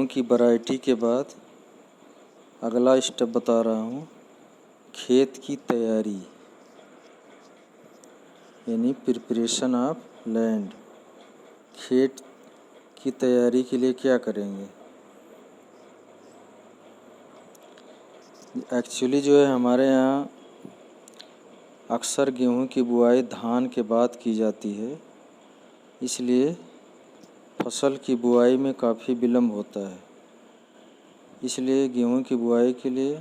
गेहूं की वैरायटी के बाद अगला स्टेप बता रहा हूँ, खेत की तैयारी यानी प्रिपरेशन ऑफ लैंड। खेत की तैयारी के लिए क्या करेंगे? एक्चुअली जो है हमारे यहाँ अक्सर गेहूं की बुआई धान के बाद की जाती है, इसलिए फसल की बुआई में काफ़ी विलम्ब होता है। इसलिए गेहूं की बुआई के लिए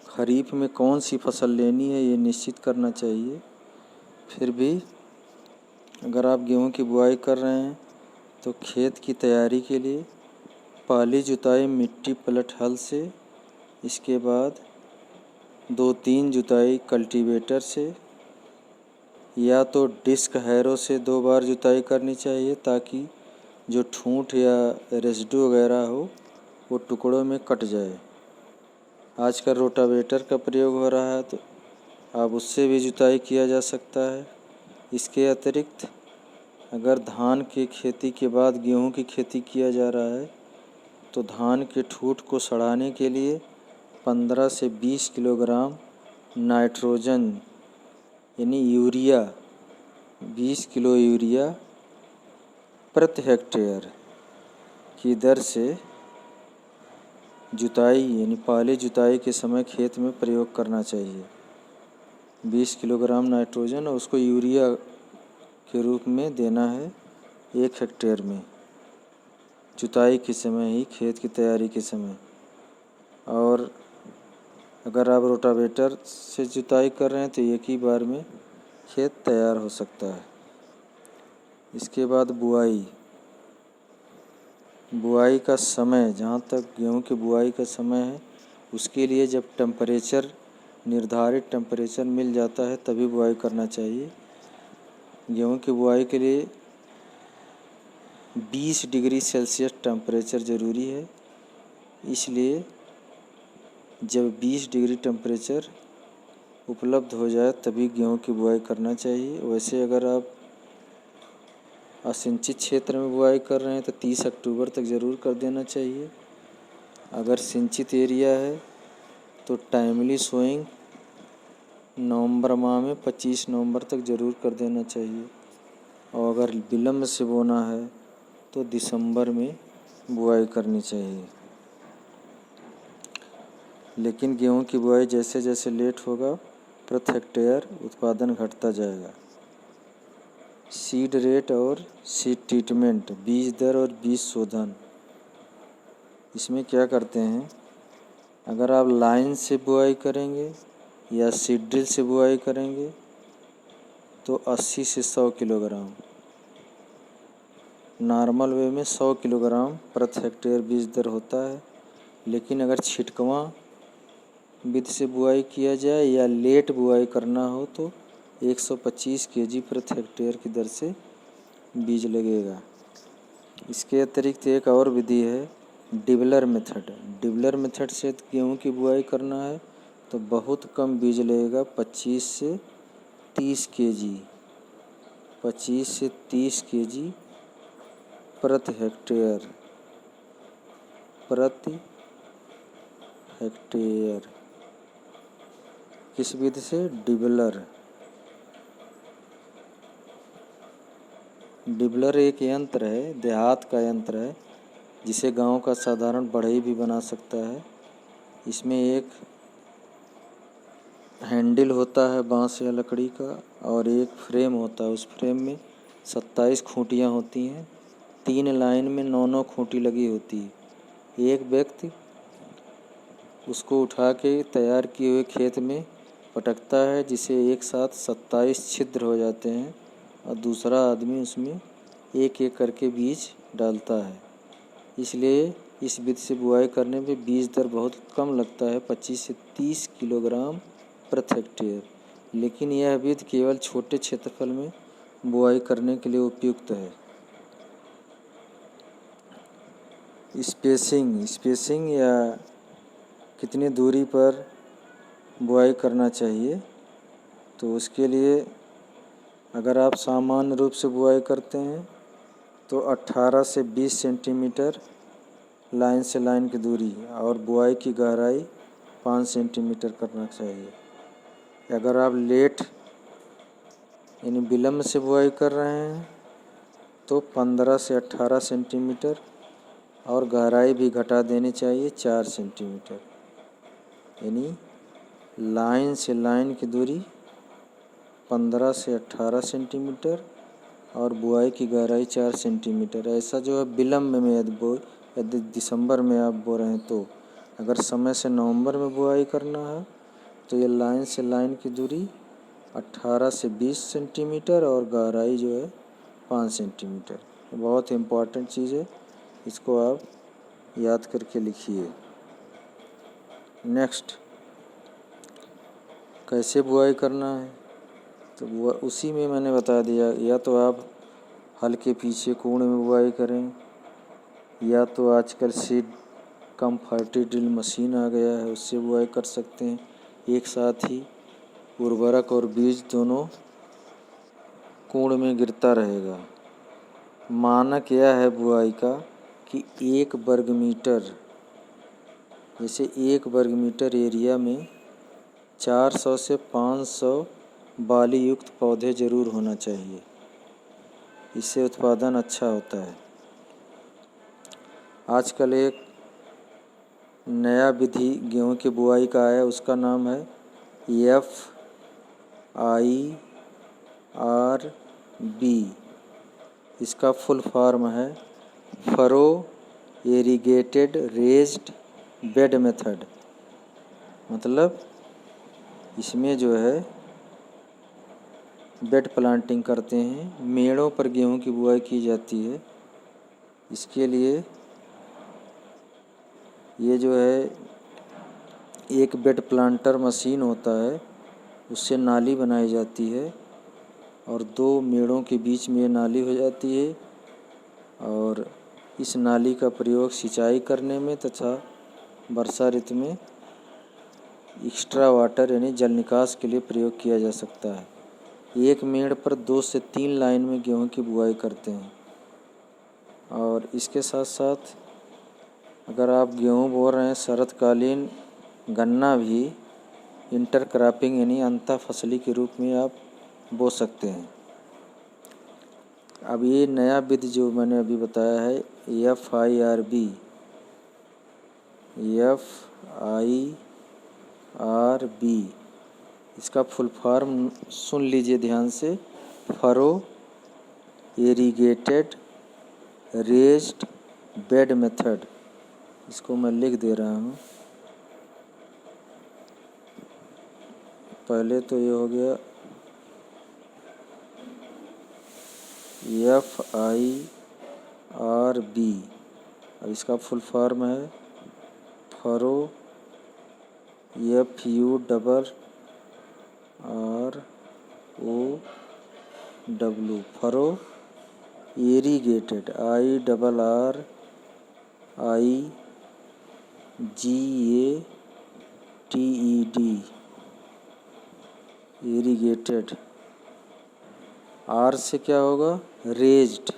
खरीफ में कौन सी फसल लेनी है ये निश्चित करना चाहिए। फिर भी अगर आप गेहूं की बुआई कर रहे हैं तो खेत की तैयारी के लिए पहली जुताई मिट्टी पलट हल से, इसके बाद 2-3 जुताई कल्टीवेटर से या तो डिस्क हैरो से 2 बार जुताई करनी चाहिए, ताकि जो ठूंठ या रेसिड्यू वगैरह हो वो टुकड़ों में कट जाए। आजकल रोटावेटर का प्रयोग हो रहा है तो अब उससे भी जुताई किया जा सकता है। इसके अतिरिक्त अगर धान की खेती के बाद गेहूं की खेती किया जा रहा है तो धान के ठूंठ को सड़ाने के लिए 15 से 20 किलोग्राम नाइट्रोजन यानी यूरिया, 20 किलो यूरिया प्रति हेक्टेयर की दर से जुताई यानी पहले जुताई के समय खेत में प्रयोग करना चाहिए। 20 किलोग्राम नाइट्रोजन और उसको यूरिया के रूप में देना है 1 हेक्टेयर में, जुताई के समय ही, खेत की तैयारी के समय। और अगर आप रोटावेटर से जुताई कर रहे हैं तो एक ही बार में खेत तैयार हो सकता है। इसके बाद बुआई का समय, जहाँ तक गेहूं की बुआई का समय है उसके लिए जब टेम्परेचर, निर्धारित टेम्परेचर मिल जाता है तभी बुआई करना चाहिए। गेहूं की बुआई के लिए 20 डिग्री सेल्सियस टेम्परेचर ज़रूरी है, इसलिए जब 20 डिग्री टेम्परेचर उपलब्ध हो जाए तभी गेहूं की बुआई करना चाहिए। वैसे अगर आप असिंचित क्षेत्र में बुआई कर रहे हैं तो 30 अक्टूबर तक ज़रूर कर देना चाहिए। अगर सिंचित एरिया है तो टाइमली सोइंग नवंबर माह में 25 नवंबर तक ज़रूर कर देना चाहिए। और अगर विलम्ब से बोना है तो दिसंबर में बुआई करनी चाहिए। लेकिन गेहूं की बुआई जैसे जैसे लेट होगा प्रति हेक्टेयर उत्पादन घटता जाएगा। सीड रेट और सीड ट्रीटमेंट, बीज दर और बीज शोधन, इसमें क्या करते हैं, अगर आप लाइन से बुआई करेंगे या सीड ड्रिल से बुआई करेंगे तो 80 से 100 किलोग्राम, नॉर्मल वे में 100 किलोग्राम प्रति हेक्टेयर बीज दर होता है। लेकिन अगर छिटकवा विधि से बुआई किया जाए या लेट बुआई करना हो तो 125 केजी प्रति हेक्टेयर की दर से बीज लगेगा। इसके अतिरिक्त एक और विधि है डिबलर मेथड। डिबलर मेथड से गेहूं की बुआई करना है तो बहुत कम बीज लगेगा, 25 से 30 केजी, 25 से 30 केजी प्रति हेक्टेयर किस विधि से? डिबलर एक यंत्र है, देहात का यंत्र है, जिसे गांव का साधारण बढ़ई भी बना सकता है। इसमें एक हैंडल होता है बांस या लकड़ी का और एक फ्रेम होता है। उस फ्रेम में 27 खूंटियाँ होती हैं, 3 लाइन में 9-9 खूंटी लगी होती है। एक व्यक्ति उसको उठा के तैयार किए हुए खेत में पटकता है, जिसे एक साथ 27 छिद्र हो जाते हैं और दूसरा आदमी उसमें एक एक करके बीज डालता है। इसलिए इस विधि से बुआई करने में बीज दर बहुत कम लगता है, 25 से 30 किलोग्राम प्रति हेक्टेयर। लेकिन यह विधि केवल छोटे क्षेत्रफल में बुआई करने के लिए उपयुक्त है। स्पेसिंग या कितनी दूरी पर बुआई करना चाहिए, तो उसके लिए अगर आप सामान्य रूप से बुआई करते हैं तो 18 से 20 सेंटीमीटर लाइन से लाइन की दूरी, और बुआई की गहराई 5 सेंटीमीटर करना चाहिए। अगर आप लेट यानी विलम्ब से बुआई कर रहे हैं तो 15 से 18 सेंटीमीटर, और गहराई भी घटा देनी चाहिए 4 सेंटीमीटर। यानी लाइन से लाइन की दूरी 15 से 18 सेंटीमीटर और बुआई की गहराई 4 सेंटीमीटर। ऐसा जो है विलम्ब में यदि दिसंबर में आप बो रहे हैं तो, अगर समय से नवंबर में बुआई करना है तो ये लाइन से लाइन की दूरी 18 से 20 सेंटीमीटर और गहराई जो है 5 सेंटीमीटर। बहुत इम्पॉर्टेंट चीज़ है, इसको आप याद करके लिखिए। नेक्स्ट, कैसे बुआई करना है तो उसी में मैंने बता दिया। या तो आप हल के पीछे कोण में बुआई करें, या तो आजकल seed cum ferti drill machine आ गया है, उससे बुआई कर सकते हैं। एक साथ ही उर्वरक और बीज दोनों कोण में गिरता रहेगा। मानक यह है बुआई का कि 1 वर्ग मीटर, जैसे 1 वर्ग मीटर एरिया में 400 से 500 बाली युक्त पौधे जरूर होना चाहिए, इससे उत्पादन अच्छा होता है। आजकल एक नया विधि गेहूं की बुआई का है, उसका नाम है FIRB। इसका फुल फॉर्म है furrow irrigated raised bed method. मतलब इसमें जो है बेड प्लांटिंग करते हैं, मेड़ों पर गेहूं की बुआई की जाती है। इसके लिए ये जो है एक बेड प्लांटर मशीन होता है, उससे नाली बनाई जाती है और 2 मेड़ों के बीच में ये नाली हो जाती है, और इस नाली का प्रयोग सिंचाई करने में तथा वर्षा ऋतु में एक्स्ट्रा वाटर यानी जल निकास के लिए प्रयोग किया जा सकता है। एक मेड़ पर 2 से 3 लाइन में गेहूं की बुआई करते हैं। और इसके साथ साथ अगर आप गेहूं बो रहे हैं शरतकालीन गन्ना भी इंटरक्रॉपिंग यानी अंतः फसली के रूप में आप बो सकते हैं। अब ये नया विधि जो मैंने अभी बताया है FIRB, इसका फुल फॉर्म सुन लीजिए ध्यान से, furrow irrigated raised bed method. इसको मैं लिख दे रहा हूँ। पहले तो ये हो गया FIRB, अब इसका फुल फॉर्म है furrow FURROW, furrow irrigated IRRIGATED, irrigated. R से क्या होगा, raised,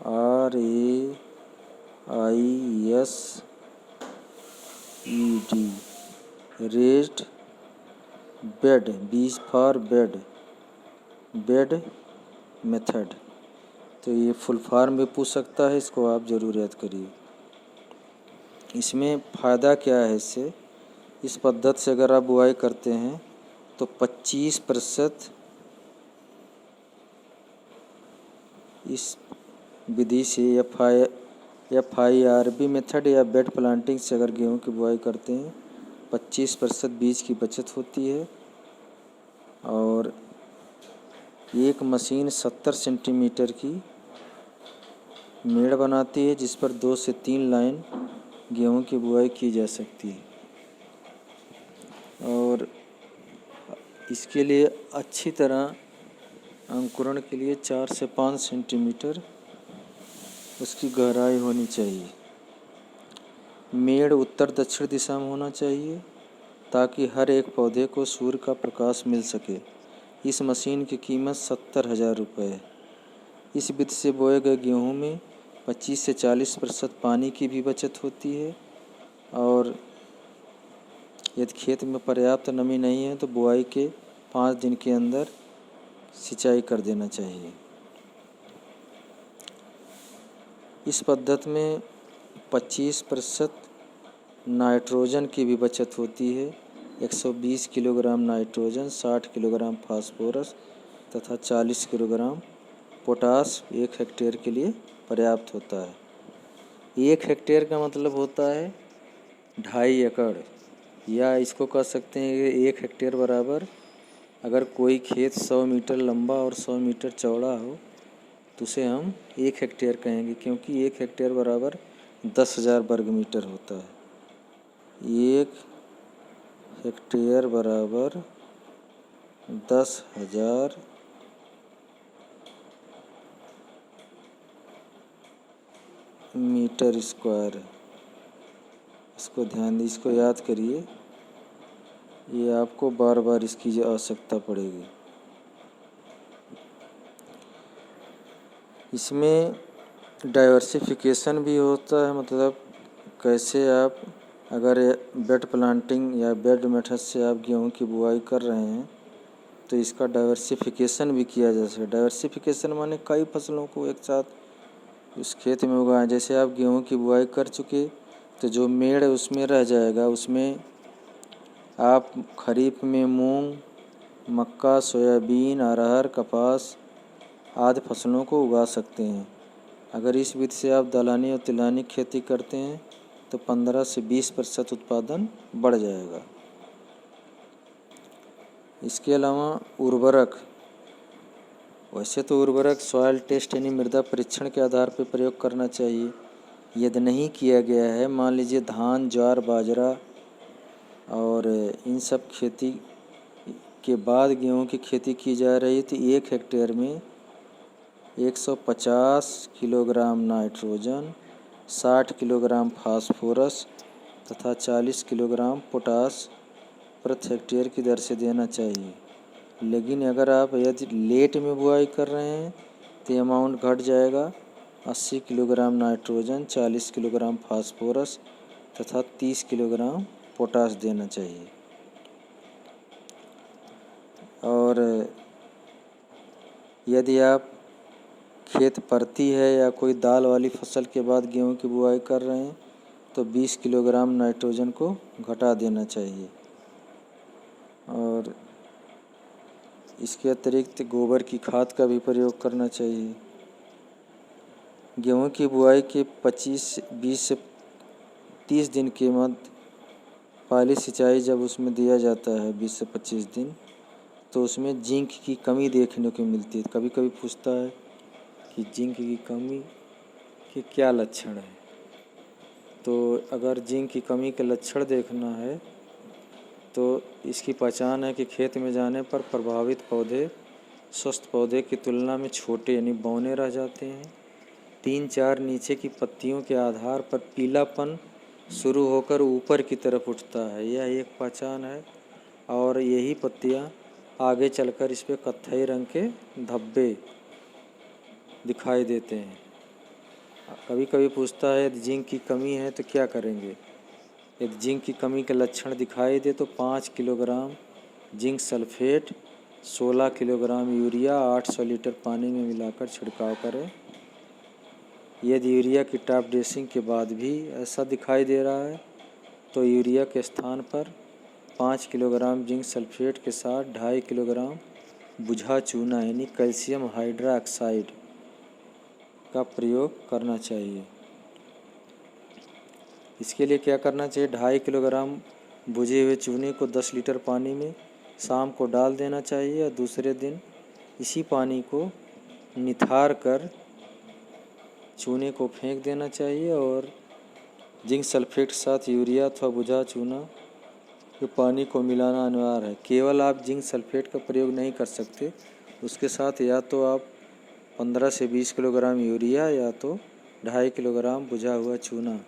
RAISED, raised bed, B for bed, bed method. तो ये फुल फॉर्म भी पूछ सकता है, इसको आप ज़रूर याद करिए। इसमें फ़ायदा क्या है इससे, इस पद्धति से अगर आप बुआई करते हैं तो 25% इस विधि से FIRB मेथड या बेड प्लांटिंग से अगर गेहूं की बुआई करते हैं 25% बीज की बचत होती है। और एक मशीन 70 सेंटीमीटर की मेड़ बनाती है, जिस पर 2 से 3 लाइन गेहूं की बुआई की जा सकती है। और इसके लिए अच्छी तरह अंकुरण के लिए 4 से 5 सेंटीमीटर उसकी गहराई होनी चाहिए। मेड़ उत्तर दक्षिण दिशा में होना चाहिए ताकि हर एक पौधे को सूर्य का प्रकाश मिल सके। इस मशीन की कीमत 70,000 रुपये है। इस विधि से बोए गए गेहूँ में 25 से 40% पानी की भी बचत होती है। और यदि खेत में पर्याप्त नमी नहीं है तो बुआई के 5 दिन के अंदर सिंचाई कर देना चाहिए। इस पद्धति में 25% नाइट्रोजन की भी बचत होती है। 120 किलोग्राम नाइट्रोजन, 60 किलोग्राम फास्फोरस तथा 40 किलोग्राम पोटास 1 हेक्टेयर के लिए पर्याप्त होता है। 1 हेक्टेयर का मतलब होता है 2.5 एकड़, या इसको कह सकते हैं कि 1 हेक्टेयर बराबर, अगर कोई खेत 100 मीटर लंबा और 100 मीटर चौड़ा हो तो उसे हम 1 हेक्टेयर कहेंगे, क्योंकि 1 हेक्टेयर बराबर 10,000 वर्ग मीटर होता है। 1 हेक्टेयर बराबर 10,000 मीटर स्क्वायर है। इसको ध्यान दीजिए, इसको याद करिए, ये आपको बार बार इसकी आवश्यकता पड़ेगी। इसमें डाइवर्सिफिकेशन भी होता है, मतलब कैसे आप अगर बेड प्लांटिंग या बेड मेथड से आप गेहूं की बुआई कर रहे हैं तो इसका डाइवर्सिफिकेशन भी किया जा सकता है। डाइवर्सिफिकेशन माने कई फसलों को एक साथ उस खेत में उगाएं। जैसे आप गेहूं की बुआई कर चुके तो जो मेड़ उसमें रह जाएगा, उसमें आप खरीफ में मूंग, मक्का, सोयाबीन, अरहर, कपास आदि फसलों को उगा सकते हैं। अगर इस विधि से आप दलहनी और तिलहनी खेती करते हैं तो 15 से 20% उत्पादन बढ़ जाएगा। इसके अलावा उर्वरक, वैसे तो उर्वरक सॉइल टेस्ट यानी मृदा परीक्षण के आधार पर प्रयोग करना चाहिए। यदि नहीं किया गया है, मान लीजिए धान, ज्वार, बाजरा और इन सब खेती के बाद गेहूं की खेती की जा रही है तो 1 हेक्टेयर में 150 किलोग्राम नाइट्रोजन, 60 किलोग्राम फास्फोरस तथा 40 किलोग्राम पोटास प्रति हेक्टेयर की दर से देना चाहिए। लेकिन अगर आप यदि लेट में बुआई कर रहे हैं तो अमाउंट घट जाएगा। 80 किलोग्राम नाइट्रोजन, 40 किलोग्राम फास्फोरस तथा 30 किलोग्राम पोटास देना चाहिए। और यदि आप खेत परती है या कोई दाल वाली फसल के बाद गेहूं की बुआई कर रहे हैं तो 20 किलोग्राम नाइट्रोजन को घटा देना चाहिए। और इसके अतिरिक्त गोबर की खाद का भी प्रयोग करना चाहिए। गेहूं की बुआई के 20 से 30 दिन के मध्य पहली सिंचाई जब उसमें दिया जाता है 20 से 25 दिन, तो उसमें जिंक की कमी देखने को मिलती है। कभी कभी पूछता है कि जिंक की कमी के क्या लक्षण है। तो अगर जिंक की कमी के लक्षण देखना है तो इसकी पहचान है कि खेत में जाने पर प्रभावित पौधे स्वस्थ पौधे की तुलना में छोटे यानी बौने रह जाते हैं। 3-4 नीचे की पत्तियों के आधार पर पीलापन शुरू होकर ऊपर की तरफ उठता है, यह एक पहचान है। और यही पत्तियां आगे चलकर इस पर कत्थई रंग के धब्बे दिखाई देते हैं। कभी कभी पूछता है यदि जिंक की कमी है तो क्या करेंगे। यदि जिंक की कमी के लक्षण दिखाई दे तो 5 kilogram zinc sulphate, 16 kilogram urea 800 litre पानी में मिलाकर छिड़काव करें। यदि यूरिया की टॉप ड्रेसिंग के बाद भी ऐसा दिखाई दे रहा है तो यूरिया के स्थान पर 5 किलोग्राम जिंक सल्फेट के साथ 2.5 किलोग्राम बुझा चूना यानी कैल्शियम हाइड्रोक्साइड का प्रयोग करना चाहिए। इसके लिए क्या करना चाहिए, 2.5 किलोग्राम बुझे हुए चूने को 10 लीटर पानी में शाम को डाल देना चाहिए और दूसरे दिन इसी पानी को निथार कर चूने को फेंक देना चाहिए। और जिंक सल्फेट के साथ यूरिया अथवा बुझा चूना के पानी को मिलाना अनिवार्य है। केवल आप जिंक सल्फेट का प्रयोग नहीं कर सकते, उसके साथ या तो आप 15 से 20 किलोग्राम यूरिया या तो 2.5 किलोग्राम बुझा हुआ चूना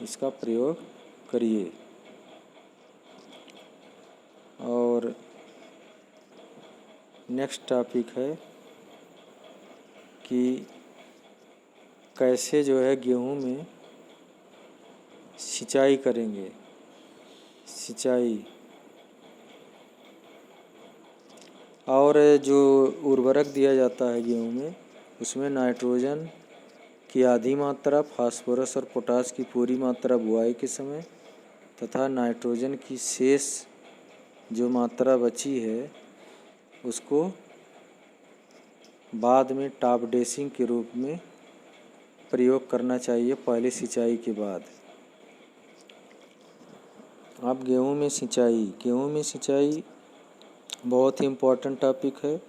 इसका प्रयोग करिए। और नेक्स्ट टॉपिक है कि कैसे जो है गेहूं में सिंचाई करेंगे। सिंचाई और जो उर्वरक दिया जाता है गेहूं में, उसमें नाइट्रोजन की आधी मात्रा, फास्फोरस और पोटास की पूरी मात्रा बुआई के समय तथा नाइट्रोजन की शेष जो मात्रा बची है उसको बाद में टॉप ड्रेसिंग के रूप में प्रयोग करना चाहिए पहले सिंचाई के बाद। अब गेहूं में सिंचाई बहुत ही इम्पोर्टेंट टॉपिक है।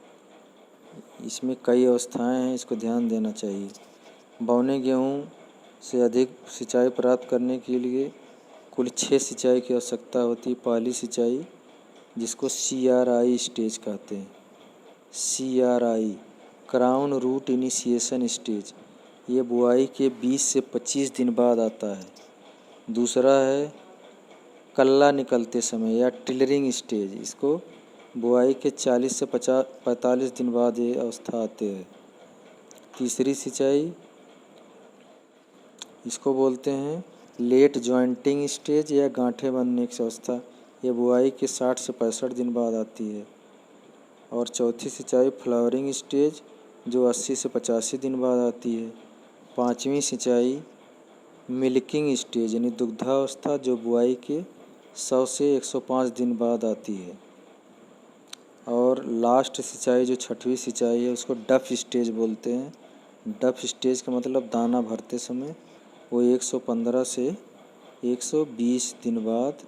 इसमें कई अवस्थाएं हैं, इसको ध्यान देना चाहिए। बौने गेहूं से अधिक सिंचाई प्राप्त करने के लिए कुल 6 सिंचाई की आवश्यकता होती है। पहली सिंचाई, जिसको CRI स्टेज कहते हैं, CRI crown root initiation stage, ये बुआई के 20 से 25 दिन बाद आता है। दूसरा है कल्ला निकलते समय या टिलरिंग स्टेज, इसको बुआई के 40 से 45 दिन बाद ये अवस्था आती है। तीसरी सिंचाई, इसको बोलते हैं लेट जॉइंटिंग स्टेज या गांठें बनने की अवस्था, ये बुआई के 60 से 65 दिन बाद आती है। और चौथी सिंचाई फ्लावरिंग स्टेज, जो 80 से 85 दिन बाद आती है। पांचवी सिंचाई मिल्किंग स्टेज यानी दुग्धावस्था, जो बुआई के 100 से 105 दिन बाद आती है। और लास्ट सिंचाई जो छठवीं सिंचाई है, उसको डफ स्टेज बोलते हैं। डफ स्टेज का मतलब दाना भरते समय, वो 115 से 120 दिन बाद,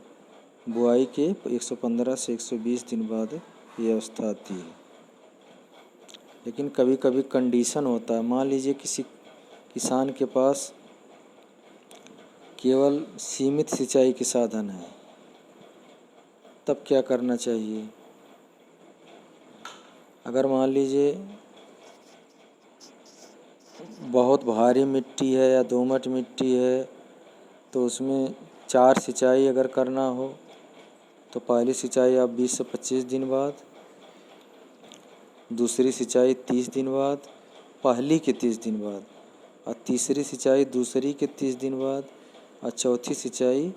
बुआई के 115 से 120 दिन बाद ये अवस्था आती है। लेकिन कभी कभी कंडीशन होता है, मान लीजिए किसी किसान के पास केवल सीमित सिंचाई के साधन है, तब क्या करना चाहिए। अगर मान लीजिए बहुत भारी मिट्टी है या दोमट मिट्टी है, तो उसमें 4 सिंचाई अगर करना हो तो पहली सिंचाई आप 20 से 25 दिन बाद, दूसरी सिंचाई 30 दिन बाद, पहली के 30 दिन बाद, और तीसरी सिंचाई दूसरी के 30 दिन बाद, और चौथी सिंचाई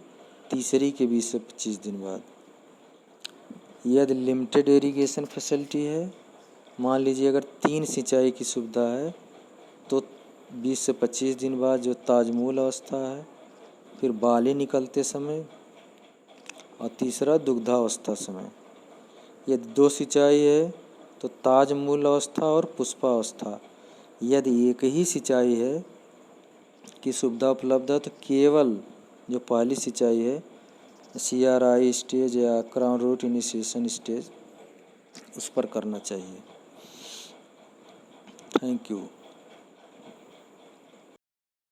तीसरी के 20 से 25 दिन बाद। यदि लिमिटेड इरिगेशन फैसिलिटी है, मान लीजिए अगर 3 सिंचाई की सुविधा है, तो 20 से 25 दिन बाद जो ताजमूल अवस्था है, फिर बाली निकलते समय, और तीसरा दुग्धावस्था समय। यदि 2 सिंचाई है तो ताजमूल अवस्था और पुष्पावस्था। यदि एक ही सिंचाई है की सुविधा उपलब्ध है, तो केवल जो पहली सिंचाई है CRI स्टेज या क्राउन रूट इनिशिएशन स्टेज, उस पर करना चाहिए। Thank you.